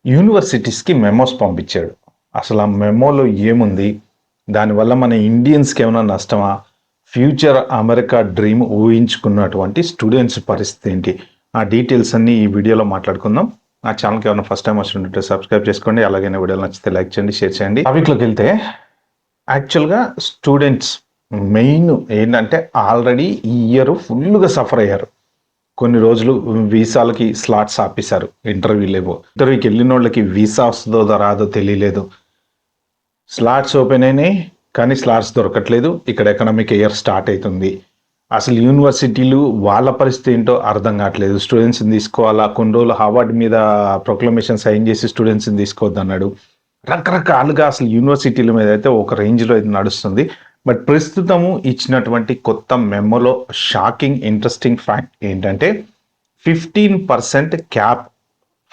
యూనివర్సిటీస్కి memos పంపించాడు. అసలు ఆ మెమోలో ఏముంది? దానివల్ల మన ఇండియన్స్కి ఏమైనా నష్టమా? ఫ్యూచర్ అమెరికా డ్రీమ్ ఊహించుకున్నటువంటి స్టూడెంట్స్ పరిస్థితి ఏంటి? ఆ డీటెయిల్స్ అన్నీ ఈ వీడియోలో మాట్లాడుకుందాం. నా ఛానల్కి ఏమైనా ఫస్ట్ టైం వచ్చినట్టు సబ్స్క్రైబ్ చేసుకోండి. అలాగే వీడియోలు నచ్చితే లైక్ చేయండి, షేర్ చేయండి. టాపిక్లోకి వెళ్తే యాక్చువల్గా స్టూడెంట్స్ మెయిన్ ఏంటంటే ఆల్రెడీ ఈ ఇయర్ ఫుల్గా సఫర్ అయ్యారు. కొన్ని రోజులు వీసాలకి స్లాట్స్ ఆపేశారు. ఇంటర్వ్యూకి వెళ్ళిన వాళ్ళకి వీసా వస్తుందో రాదో తెలియలేదు. స్లాట్స్ ఓపెన్ అయినాయి కానీ స్లాట్స్ దొరకట్లేదు. ఇక్కడ ఎకనామిక్ ఇయర్ స్టార్ట్ అవుతుంది. అసలు యూనివర్సిటీలు వాళ్ళ పరిస్థితి ఏంటో అర్థం కావట్లేదు. స్టూడెంట్స్ని తీసుకోవాలా, కొన్ని రోజులు హార్వర్డ్ మీద ప్రొక్లమేషన్ సైన్ చేసి స్టూడెంట్స్ని తీసుకోవద్దన్నాడు. రకరకాలుగా అసలు యూనివర్సిటీల మీద అయితే ఒక రేంజ్లో ఇది నడుస్తుంది. బట్ ప్రస్తుతము ఇచ్చినటువంటి కొత్త మెమోలో షాకింగ్ ఇంట్రెస్టింగ్ ఫ్యాక్ట్ ఏంటంటే 15% క్యాప్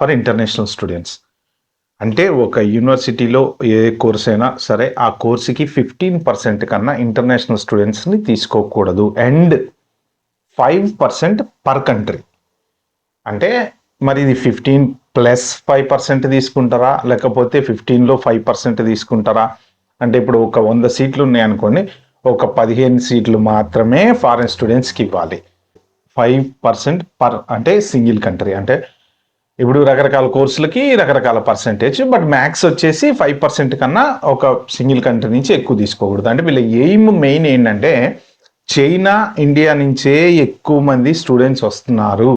ఫర్ ఇంటర్నేషనల్ స్టూడెంట్స్. అంటే ఒక యూనివర్సిటీలో ఏ కోర్స్ అయినా సరే ఆ కోర్సుకి 15% కన్నా ఇంటర్నేషనల్ స్టూడెంట్స్ని తీసుకోకూడదు. And 5% per country. అంటే మరి ఇది 15 ప్లస్ 5% తీసుకుంటారా, లేకపోతే 15లో 5% తీసుకుంటారా? అంటే ఇప్పుడు ఒక 100 సీట్లు ఉన్నాయనుకోండి, ఒక 15 సీట్లు మాత్రమే ఫారెన్ స్టూడెంట్స్కి ఇవ్వాలి. 5% పర్ అంటే సింగిల్ కంట్రీ. అంటే ఇప్పుడు రకరకాల కోర్సులకి రకరకాల పర్సెంటేజ్, బట్ మ్యాక్స్ వచ్చేసి 5% కన్నా ఒక సింగిల్ కంట్రీ నుంచి ఎక్కువ తీసుకోకూడదు. అంటే వీళ్ళ ఎయిమ్ మెయిన్ ఏంటంటే చైనా, ఇండియా నుంచే ఎక్కువ మంది స్టూడెంట్స్ వస్తున్నారు.